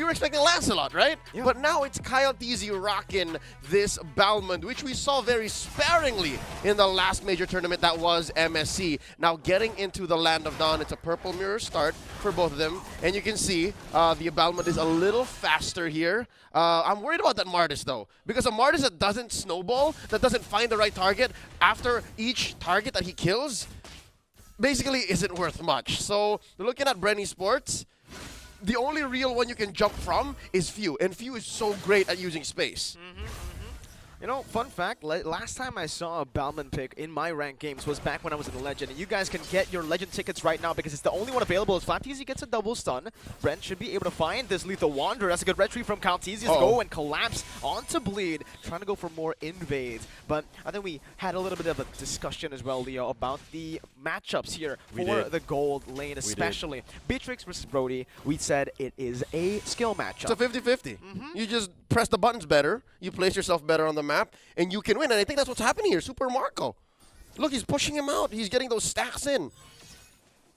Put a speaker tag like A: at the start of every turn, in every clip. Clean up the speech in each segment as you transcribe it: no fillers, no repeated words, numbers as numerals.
A: were expecting Lancelot, right?
B: Yeah.
A: But now it's Kyle TZ rocking this Balmond, which we saw very sparingly in the last major tournament that was MSC. Now getting into the Land of Dawn, it's a purple mirror start for both of them. And you can see the Balmond is a little faster here. I'm worried about that Martis though, because a Martis that doesn't snowball, that doesn't find the right target after each target that he kills, basically isn't worth much. So looking at Bren Esports, the only real one you can jump from is Few, and Few is so great at using space.
B: You know, fun fact, last time I saw a Balmond pick in my ranked games was back when I was in Legend. And you guys can get your Legend tickets right now because it's the only one available. As FlapTZ gets a double stun, Brent should be able to find this Lethal Wanderer. That's a good retreat from KyleTZ. Go and collapse onto Bleed, trying to go for more invades. But I think we had a little bit of a discussion as well, Leo, about the matchups here for the gold lane, especially. Beatrix versus Brody, we said it is a skill matchup.
A: It's a 50-50. You just press the buttons better, you place yourself better on the map, and you can win. And I think that's what's happening here. Super Marco. Look, he's pushing him out. He's getting those stacks in.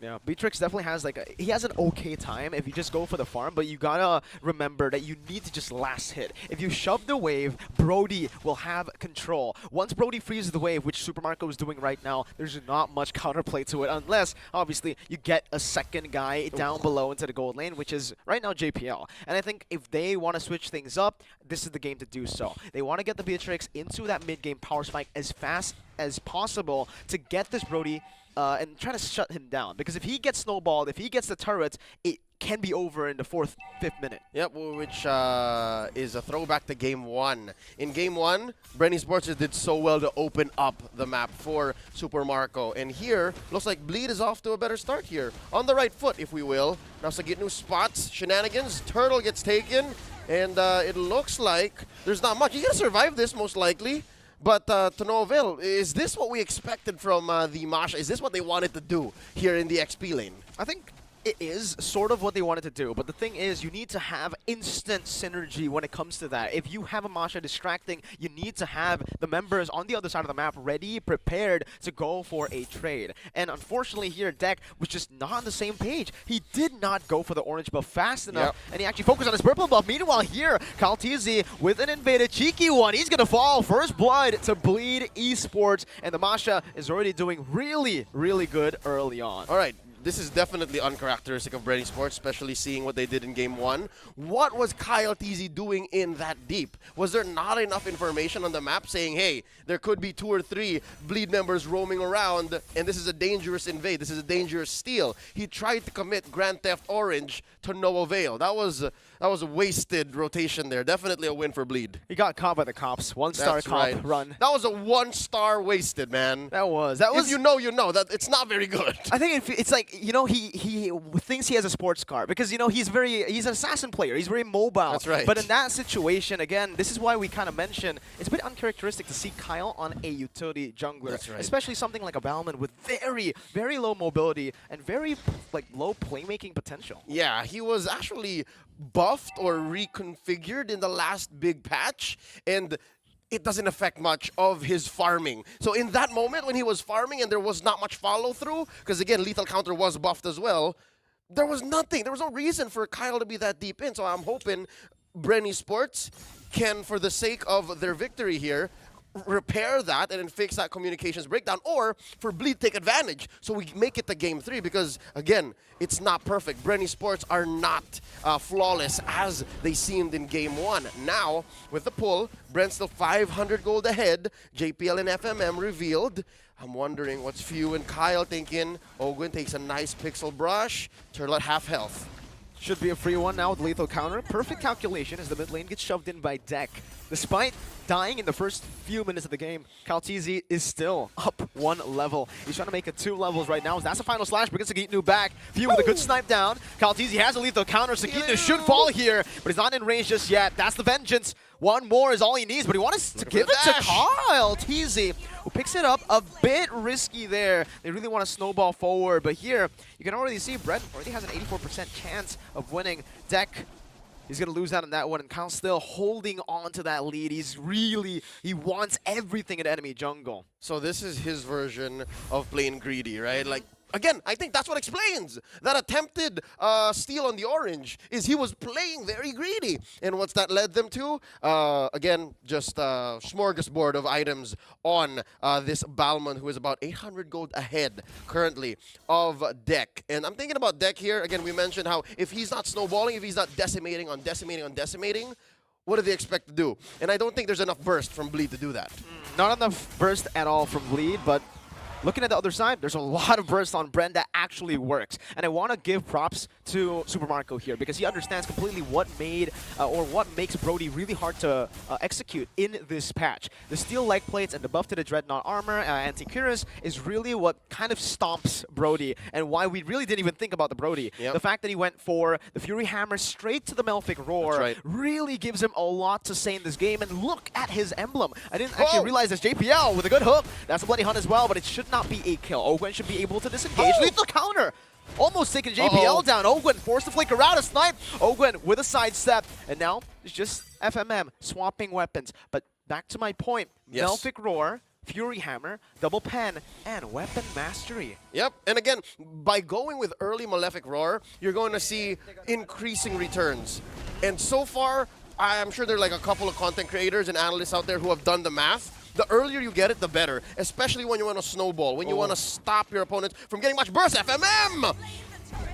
B: Yeah, Beatrix definitely has he has an okay time if you just go for the farm, but you gotta remember that you need to just last hit. If you shove the wave, Brody will have control. Once Brody freezes the wave, which Super Marco is doing right now, there's not much counterplay to it, unless, obviously, you get a second guy down below into the gold lane, which is right now JPL. And I think if they want to switch things up, this is the game to do so. They want to get the Beatrix into that mid-game power spike as fast as possible to get this Brody and try to shut him down. Because if he gets snowballed, if he gets the turrets, it can be over in the 4th, 5th minute.
A: Yep, which is a throwback to Game 1. In Game 1, Bren Esports did so well to open up the map for Super Marco. And here, looks like Bleed is off to a better start here. On the right foot, if we will. Now Sagitnu spots shenanigans. Turtle gets taken. And it looks like there's not much. He's going to survive this, most likely. But to no avail. Is this what we expected from the Masha? Is this what they wanted to do here in the XP lane?
B: I think it is sort of what they wanted to do, but the thing is, you need to have instant synergy when it comes to that. If you have a Masha distracting, you need to have the members on the other side of the map ready, prepared to go for a trade. And unfortunately here, Deck was just not on the same page. He did not go for the orange buff fast enough, and he actually focused on his purple buff. Meanwhile here, KyleTZ with an invaded cheeky one. He's going to fall. First blood to Bleed Esports, and the Masha is already doing really, really good early on.
A: All right. This is definitely uncharacteristic of Bren Esports, especially seeing what they did in Game 1. What was Kyle TZ doing in that deep? Was there not enough information on the map saying, hey, there could be 2 or 3 Bleed members roaming around, and this is a dangerous invade, this is a dangerous steal? He tried to commit Grand Theft Orange to no avail. That was a wasted rotation there. Definitely a win for Bleed.
B: He got caught by the cops. 1-star cop run.
A: That was a 1-star wasted, man.
B: That was.
A: If you know, you know. That it's not very good.
B: I think it's like, you know, he thinks he has a sports car because, you know, he's an assassin player. He's very mobile.
A: That's right.
B: But in that situation, again, this is why we kind of mentioned it's a bit uncharacteristic to see Kyle on a utility jungler.
A: That's right.
B: Especially something like a Balmond with very, very low mobility and very low playmaking potential.
A: Yeah, he was actually buffed or reconfigured in the last big patch, and it doesn't affect much of his farming. So in that moment when he was farming and there was not much follow through, because again, lethal counter was buffed as well, there was nothing. There was no reason for Kyle to be that deep in. So I'm hoping Bren Esports can, for the sake of their victory here, repair that and then fix that communications breakdown, or for Bleed take advantage so we make it to Game 3, because again, it's not perfect. Bren Esports are not flawless as they seemed in Game 1. Now, with the pull, Bren's still 500 gold ahead. JPL and FMM revealed. I'm wondering what's Few and Kyle thinking. Ogwin takes a nice pixel brush. Turtle at half health.
B: Should be a free one now with lethal counter. Perfect calculation as the mid lane gets shoved in by Deck. Despite dying in the first few minutes of the game, KyleTZ is still up 1 level. He's trying to make it 2 levels right now. That's a final slash, brings Sagitnu back. Few with a good snipe down. KyleTZ has a lethal counter. Sagitnu should fall here, but he's not in range just yet. That's the vengeance. One more is all he needs, but he wants to give it to KyleTZ, who picks it up a bit risky there. They really want to snowball forward, but here you can already see Brent already has an 84% chance of winning. Deck, he's going to lose out on that one, and Kyle's still holding on to that lead. He wants everything in enemy jungle.
A: So this is his version of playing greedy, right? Like, again, I think that's what explains that attempted steal on the orange is he was playing very greedy. And what's that led them to? Again, just a smorgasbord of items on this Balmon, who is about 800 gold ahead currently of Deck. And I'm thinking about Deck here. Again, we mentioned how if he's not snowballing, if he's not decimating on decimating on decimating, what do they expect to do? And I don't think there's enough burst from Bleed to do that.
B: Not enough burst at all from Bleed, but looking at the other side, there's a lot of burst on Bren that actually works. And I want to give props to Super Marco here because he understands completely what made or what makes Brody really hard to execute in this patch. The steel leg plates and the buff to the Dreadnought armor, anti-Cuirass, is really what kind of stomps Brody and why we really didn't even think about the Brody.
A: Yep.
B: The fact that he went for the Fury Hammer straight to the Melphic Roar really gives him a lot to say in this game. And look at his emblem. I didn't actually realize this JPL with a good hook. That's a Bloody Hunt as well, but it should not be a kill. Ogwen should be able to disengage. Lethal counter! Almost taking JPL down. Ogwen forced to flicker out a snipe. Ogwen with a sidestep. And now it's just FMM swapping weapons. But back to my point. Melphic Roar, Fury Hammer, double pen, and weapon mastery.
A: Yep, and again, by going with early Malefic Roar, you're going to see increasing returns. And so far, I'm sure there are like a couple of content creators and analysts out there who have done the math. The earlier you get it, the better, especially when you want to snowball, when you want to stop your opponent from getting much burst. FMM!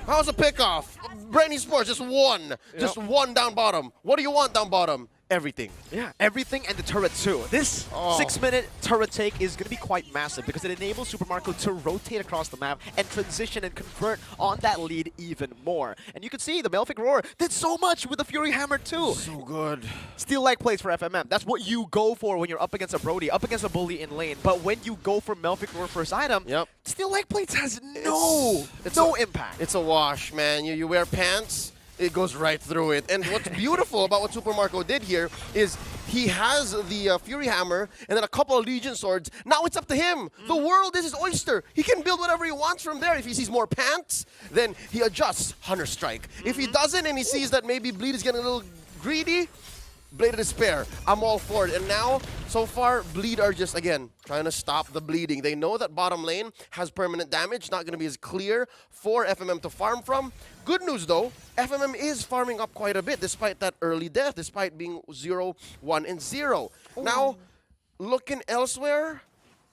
A: How's the pickoff? Bren Esports, just one. Just one down bottom. What do you want down bottom? Everything.
B: Yeah, everything and the turret too. This 6-minute turret take is going to be quite massive because it enables Super Marco to rotate across the map and transition and convert on that lead even more. And you can see the Melphic Roar did so much with the Fury Hammer too.
A: So good.
B: Steel leg plates for FMM. That's what you go for when you're up against a Brody, up against a bully in lane. But when you go for Melphic Roar first item, Steel leg plates has no impact.
A: It's a wash, man. You wear pants, it goes right through it. And what's beautiful about what Super Marco did here is he has the Fury Hammer and then a couple of Legion Swords. Now it's up to him. The world is his oyster. He can build whatever he wants from there. If he sees more pants, then he adjusts Hunter Strike. If he doesn't and he sees that maybe Bleed is getting a little greedy, Blade of Despair. I'm all for it. And now, so far, Bleed are just, again, trying to stop the bleeding. They know that bottom lane has permanent damage, not going to be as clear for FMM to farm from. Good news, though, FMM is farming up quite a bit, despite that early death, despite being 0, 1, and 0. Now, looking elsewhere,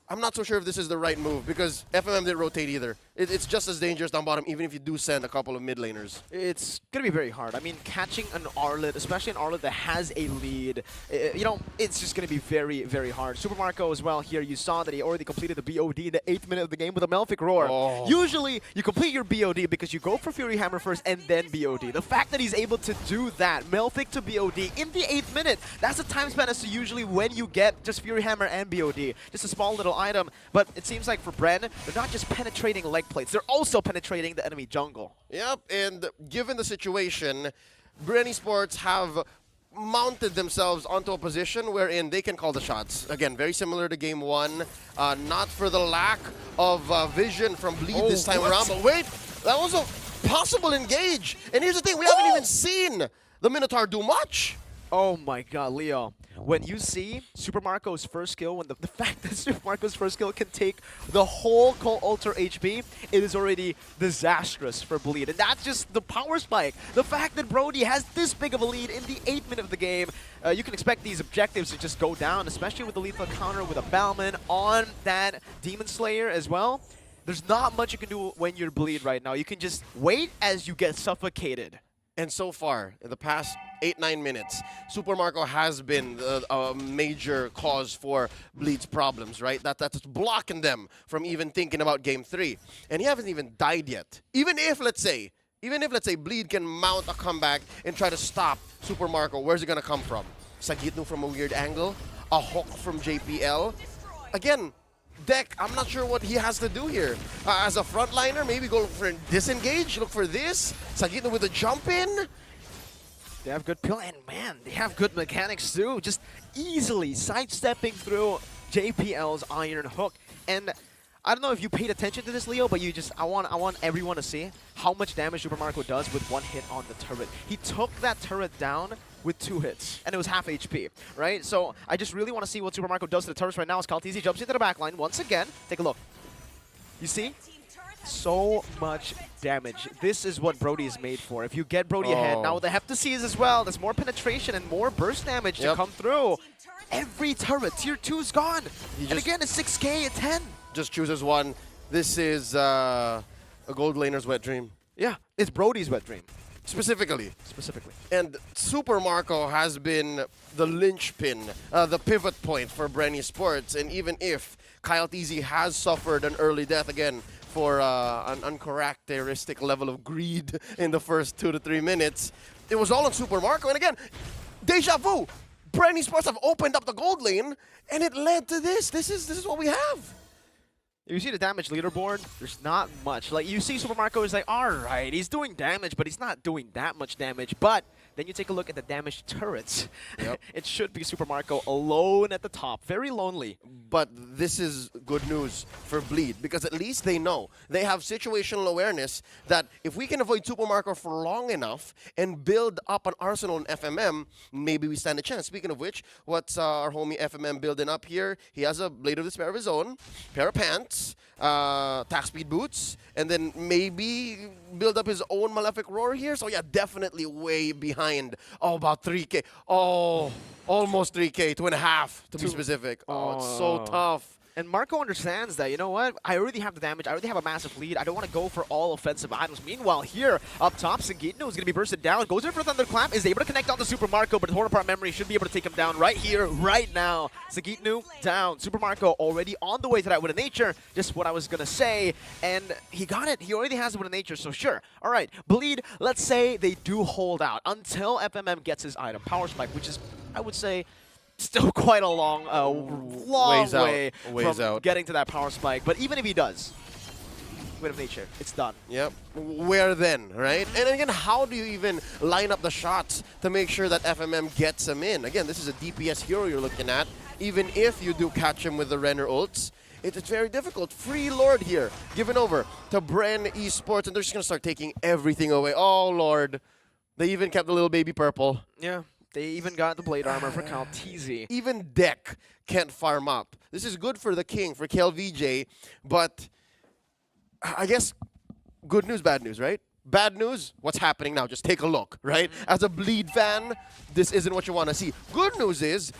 A: I'm not so sure if this is the right move, because FMM didn't rotate either. It's just as dangerous down bottom, even if you do send a couple of mid laners.
B: It's going to be very hard. I mean, catching an Arlet, especially an Arlet that has a lead, you know, it's just going to be very, very hard. Super Marco as well here, you saw that he already completed the BOD in the 8th minute of the game with a Melphic Roar. Usually, you complete your BOD because you go for Fury Hammer first and then BOD. The fact that he's able to do that, Melphic to BOD in the 8th minute, that's the time span as to usually when you get just Fury Hammer and BOD. Just a small little item, but it seems like for Bren, they're not just penetrating leg plates, they're also penetrating the enemy jungle.
A: Yep, and given the situation, Bren Esports have mounted themselves onto a position wherein they can call the shots. Again, very similar to game 1, not for the lack of vision from Bleed this time around, but wait, that was a possible engage. And here's the thing, we haven't even seen the Minotaur do much.
B: Oh my god, Leo. When you see Super Marco's first skill, when the fact that Super Marco's first skill can take the whole Cult Alter HP, it is already disastrous for Bleed. And that's just the power spike. The fact that Brody has this big of a lead in the 8th minute of the game, you can expect these objectives to just go down, especially with the lethal counter with a Balmon on that Demon Slayer as well. There's not much you can do when you're Bleed right now. You can just wait as you get suffocated.
A: And so far, in the past 8-9 minutes, Super Marco has been a major cause for Bleed's problems, right? That's blocking them from even thinking about Game 3. And he hasn't even died yet. Even if, let's say, Bleed can mount a comeback and try to stop Super Marco, where's it going to come from? Sagitno from a weird angle? A hook from JPL? Again, Deck, I'm not sure what he has to do here. As a frontliner, maybe go for a disengage, look for this. Sagitno with a jump in.
B: They have good pill, and man, they have good mechanics too. Just easily sidestepping through JPL's Iron Hook. And I don't know if you paid attention to this, Leo, but I want everyone to see how much damage Super Marco does with one hit on the turret. He took that turret down with 2 hits, and it was half HP, right? So I just really want to see what Super Marco does to the turrets right now as Kaltizi jumps into the backline once again. Take a look. You see? So much damage. This is what Brody is made for. If you get Brody ahead, now the Heptaseas as well, there's more penetration and more burst damage to come through. Every turret, tier 2's gone. And again, it's 6K at 10.
A: Just chooses one. This is a gold laner's wet dream.
B: Yeah, it's Brody's wet dream.
A: Specifically.
B: And
A: Super Marco has been the linchpin, the pivot point for Bren Esports. And even if Kyle TZ has suffered an early death again for an uncharacteristic level of greed in the first 2 to 3 minutes, it was all on Super Marco. And again, deja vu. Bren Esports have opened up the gold lane, and it led to this. This is what we have.
B: if you see the damage leaderboard, there's not much. Like, you see Super Marco is like, alright, he's doing damage, but he's not doing that much damage. But then you take a look at the damaged turrets.
A: Yep.
B: It should be Super Marco alone at the top. Very lonely.
A: But this is good news for Bleed, because at least they know. They have situational awareness that if we can avoid Super Marco for long enough and build up an arsenal in FMM, maybe we stand a chance. Speaking of which, what's our homie FMM building up here? He has a Blade of Despair of his own, pair of pants, tax speed boots, and then maybe build up his own Malefic Roar here. So yeah, definitely way behind. Oh, about 3K. Oh, almost 3K, 2.5 to be specific. Oh, it's so tough.
B: And Marco understands that, you know what, I already have the damage, I already have a massive lead, I don't want to go for all offensive items. Meanwhile, here, up top, Sagitno is going to be bursted down, goes in for Thunderclap, is able to connect on to Super Marco, but Torn Apart Memory should be able to take him down right here, right now. Sagitno down, Super Marco already on the way to that Win of Nature, just what I was going to say, and he got it, he already has the Win of Nature, so sure. Alright, Bleed, let's say they do hold out until FMM gets his item, Power Spike, which is, I would say, still quite a long way from getting to that power spike. But even if he does, Win of Nature, it's done.
A: Yep. Where then, right? And again, how do you even line up the shots to make sure that FMM gets him in? Again, this is a DPS hero you're looking at. Even if you do catch him with the Renner ults, it's very difficult. Free Lord here, given over to Bren Esports, and they're just going to start taking everything away. Oh, Lord. They even kept the little baby purple.
B: Yeah. They even got the blade armor for Kyle TZ.
A: Even Deck can't farm up. This is good for the King, for KLVJ, but I guess good news, bad news, right? Bad news, what's happening now? Just take a look, right? As a Bleed fan, this isn't what you want to see. Good news is,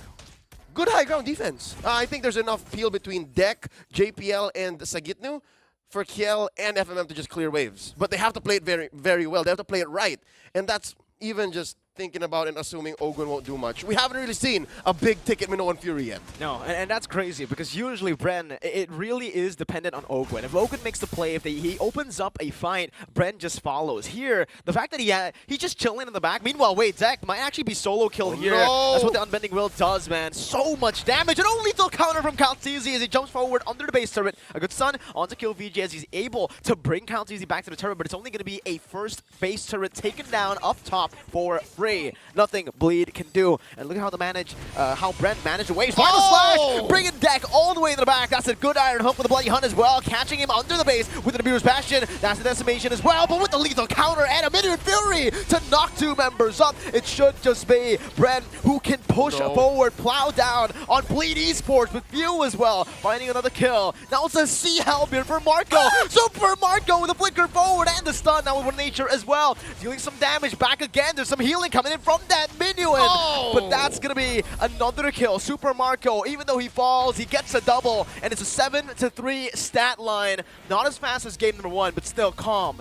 A: good high ground defense. I think there's enough peel between Deck, JPL, and Sagitnu for KL and FMM to just clear waves. But they have to play it very, very well. They have to play it right. And that's even just thinking about and assuming Ogun won't do much. We haven't really seen a big-ticket Minoan Fury yet.
B: No, and that's crazy because usually Bren, it really is dependent on Ogun. If Ogun makes the play, if he opens up a fight, Bren just follows. Here, the fact that he's just chilling in the back. Meanwhile, wait, Deck might actually be solo kill here.
A: No.
B: That's what the Unbending Will does, man. So much damage. And only lethal counter from Kyle TZ as he jumps forward under the base turret. A good stun onto kill VJ as he's able to bring Kyle TZ back to the turret, but it's only going to be a first base turret taken down up top for free. Nothing Bleed can do. And look at how Bren managed to waste. Final slash! Bringing Deck all the way in the back. That's a good Iron Hook with the Bloody Hunt as well. Catching him under the base with the Abuser's Bastion. That's the decimation as well. But with the lethal counter and a Minion Fury to knock two members up, it should just be Bren who can push forward, plow down on Bleed Esports with View as well. Finding another kill. Now it's a Sea Halberd for Marco. Super Marco with a flicker forward and the stun now with One Nature as well. Dealing some damage back again. There's some healing coming in from that minion. But that's going to be another kill. Super Marco, even though he falls, he gets a double. And it's a 7-3 stat line. Not as fast as game number 1, but still calm.